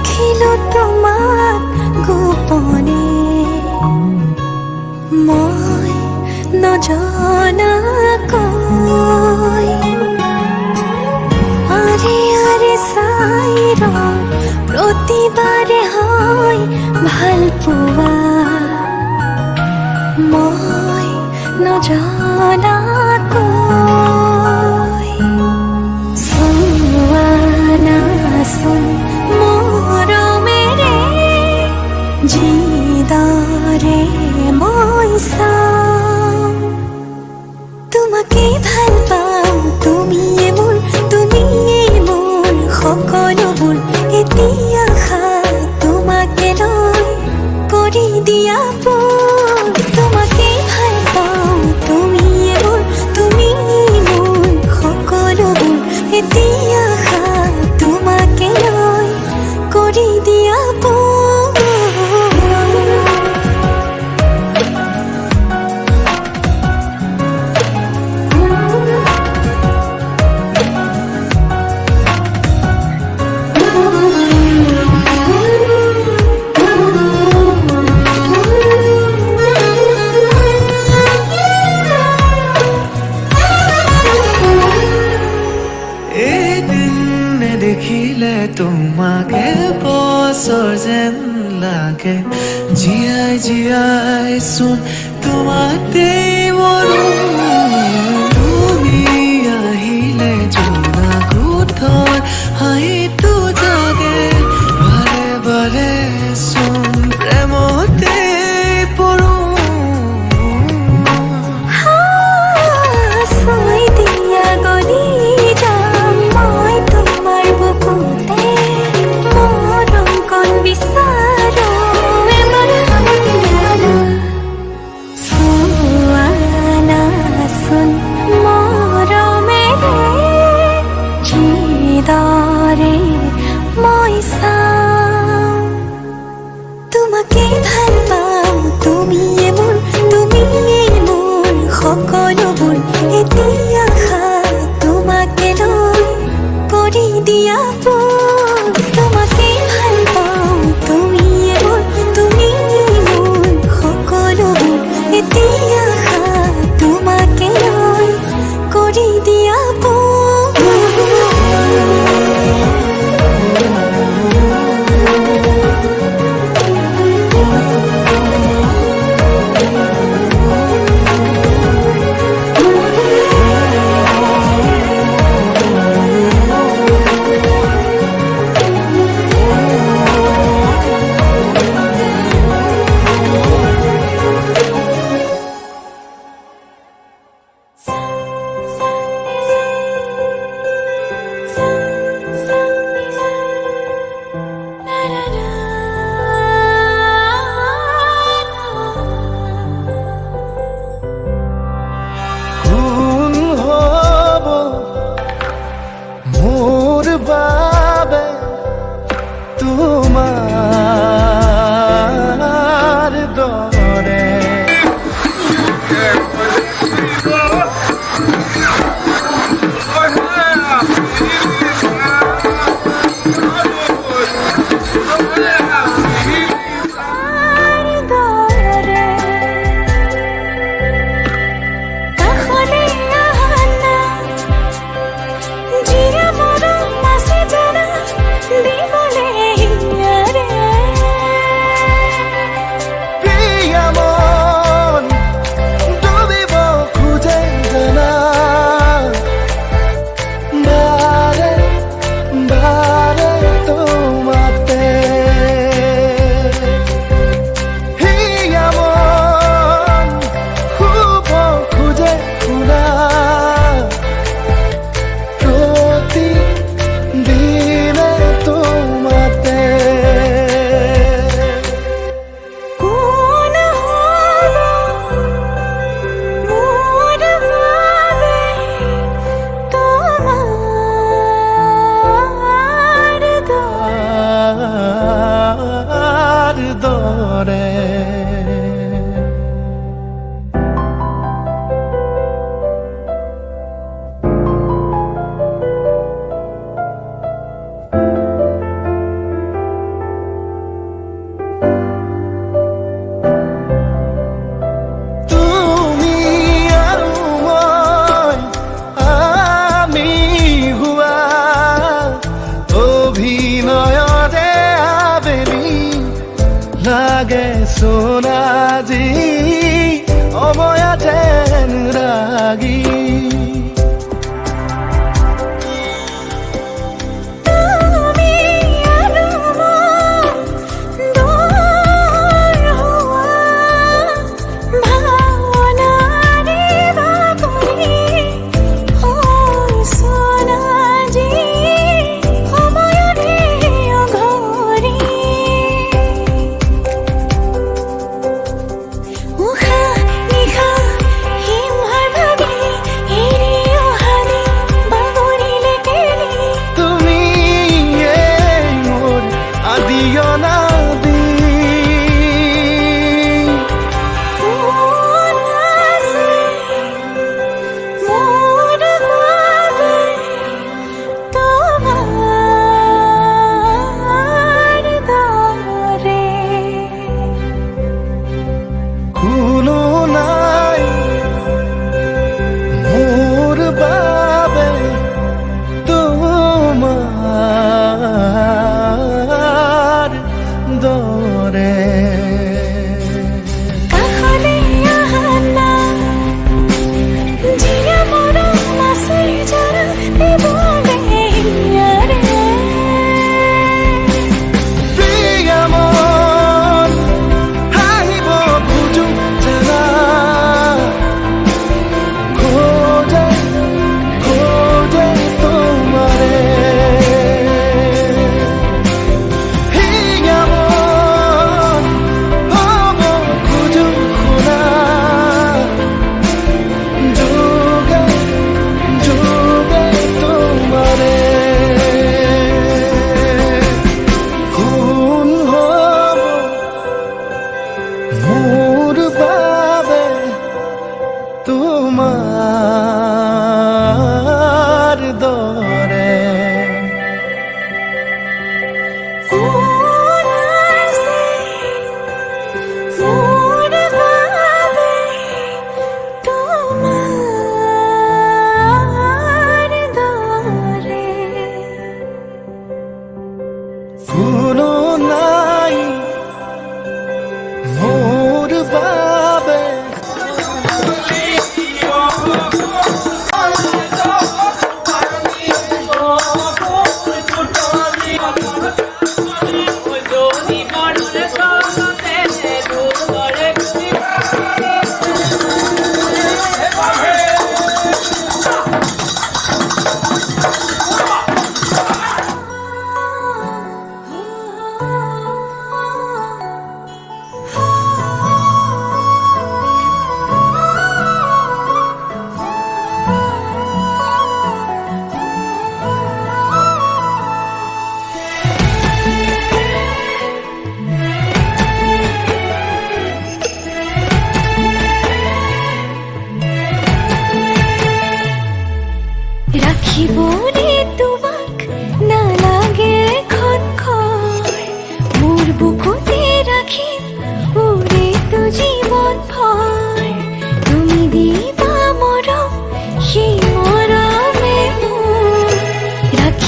দেখিলো তোমাক গোপনে মই নজনাকৈ আরে আরে চাই ৰওঁ প্ৰতিবাৰে হয় ভাল পোৱা মই নজনাকৈ চোৱা নাচোন মৰমেৰে যিদৰে মই চাওঁ তোমাকে ভাল পাওঁ তুমিয়ে মোৰ সকলোবোৰ এতিয়া তোমাকে লৈ কৰি দিয়া পোন তোমাকে ভাল পাওঁ তুমিয়ে মোৰ সকলোবোৰ এতিয়া তোমাকে লৈ কৰি দিয়া পোন দেখিলে তোমাকে বছৰ যেন লাগে জীয়াই জীয়াই চোন তোমাতেই মৰো তুমি আহিলে জোনা কোঠৰ হাঁহিটো জাগে বাৰে বাৰে চোন প্ৰেমতে পৰো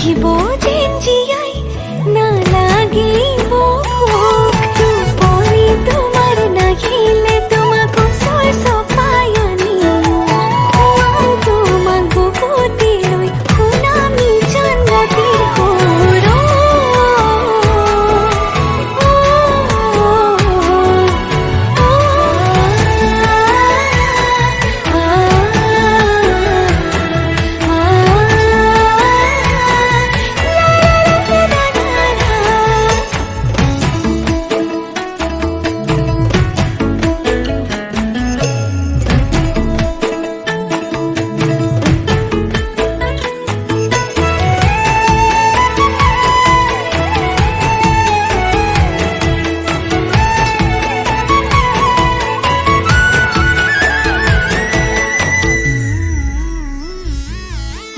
আহিব যেন জীয়াই নালাগিব ভোক টোপনি তোমাৰ নাহিলে তোমাক ওচৰ চপাই আনিম খুৱাম তোমাক বুকুতে লৈ শুনামি জান ৰাতিৰ সুৰ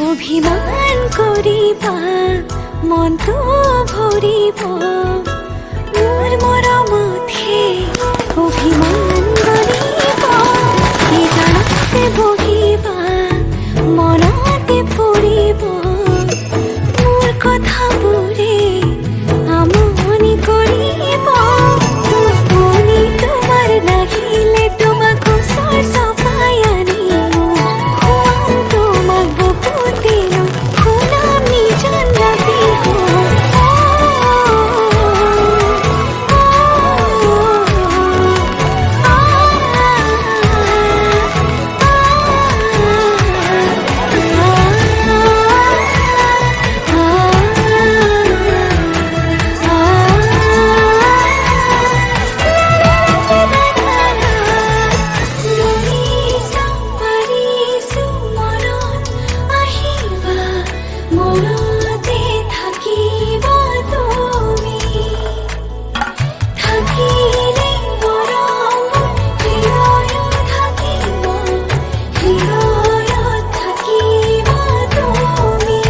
অভিমান কৰিবা মনটো ভৰিব মোৰ মৰমতহে অভিমান কৰিব কি জানতে বহিবা মনতে পৰিব মোৰ কথাবোৰে আমনি কৰিব টোপনি তোমাৰ নাহিলে তোমাক ওচৰ চপাই আনিম খুৱাম তোমাক বুকুতে লৈ শুনামি জান ৰাতিৰ সুৰ মনতে থাকিব তুমি থাকিলে মৰম হৃদয়ত থাকিব হৃদয়ত থাকিব তুমি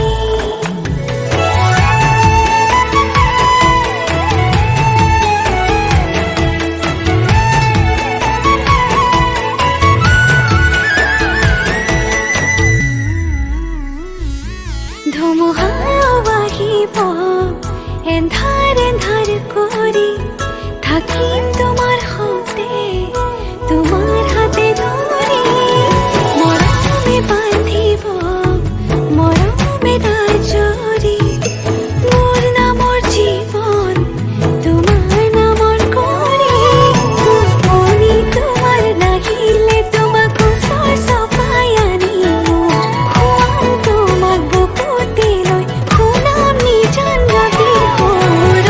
ধুমুহাও আহিব এন্ধাৰ এন্ধাৰ কৰি থাকিম তোমাৰ সতে তোমাৰ হাতে ধৰি মৰমে বান্ধিব মৰমে দাজৰি মোৰ নামৰ জীৱন তোমাৰ নামৰ কৰি টোপনি তোমাৰ নাহিলে তোমাক ওচৰ চপাই আনিম খুৱাম তোমাক বুকুতে লৈ শুনামি জান ৰাতিৰ সুৰ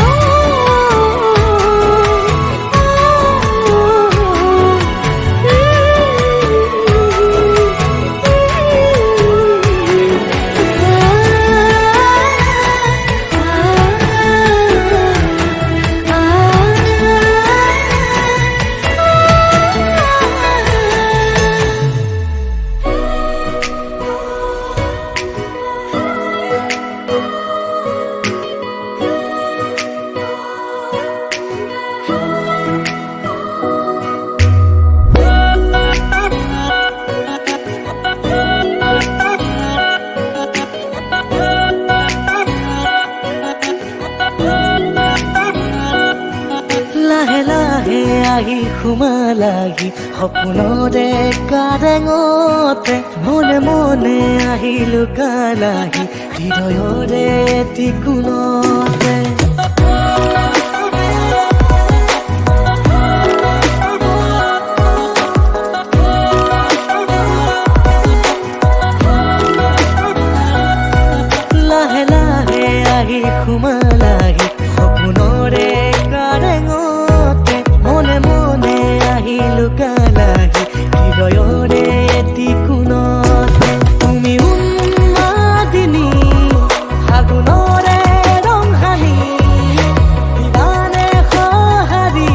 লাহে লাহে আহি সোমালাহি সপোনৰে কাৰেঙতে মনে মনে আহি লুকালাহি হৃদয়ৰে টিকুনতে লাহে লাহে আহি সোমালাহি সপোনৰে কাৰেঙতে মনে মনে আহি লুকালাহি হৃদয়ৰে টিকুনতে তুমি উন্মাদিনী ফাগুনৰে ৰং সানি বিমানে সঁহাৰি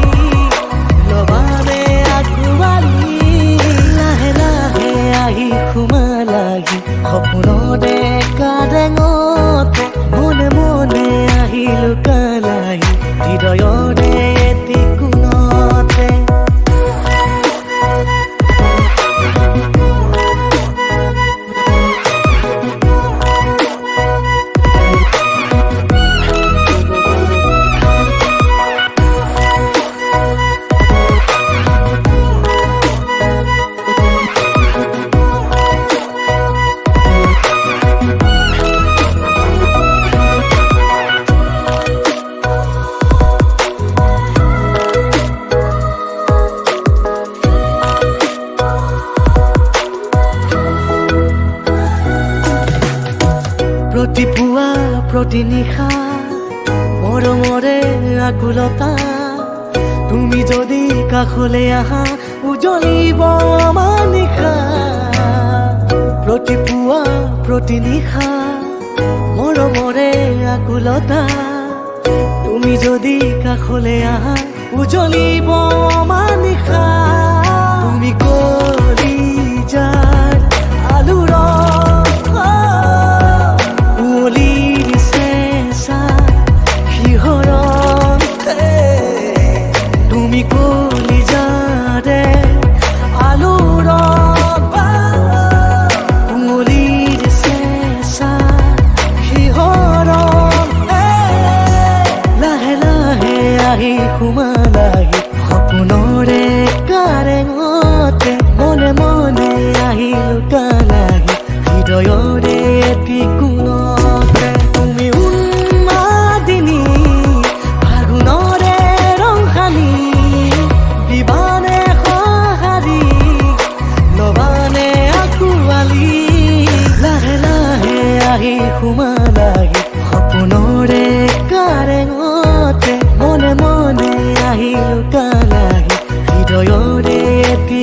লবানে আগুৱালি লাহে লাহে আহি সোমালাহি সপোনৰে কাৰেঙতে মনে মনে আহি লুকালাহি হৃদয়ৰে টিকুনতে প্ৰতিপুৱা প্ৰতি নিশা মৰমৰে আকুলতা তুমি যদি কাষলৈ আহা উজ্বলিব আমাৰ নিশা প্ৰতিপুৱা প্ৰতি নিশা মৰমৰে আকুলতা তুমি যদি কাষলৈ আহা উজ্বলিব আমাৰ নিশা তুমি কলিজাৰ আলুৰ কুঁৱলীৰ চেঁচা শিহৰণ তুমি কলিজাৰে আলুৰ কুঁৱলীৰ চেঁচা শিহৰণ লাহে লাহে আহি সোমালাহি সপোনৰে কাৰেঙতে মনে মনে আহি লুকালাহি হৃদয়ৰে এটি কোণতে তুমি উন্মাদিনী ফাগুণৰে ৰং সানি দিবানে সঁহাৰি লবানে আঁকোৱালি লাহে লাহে আহি সোমালাহি সপোনৰে কাৰেঙতে মনে মনে আহি লুকালাহি হৃদয়ৰে এটি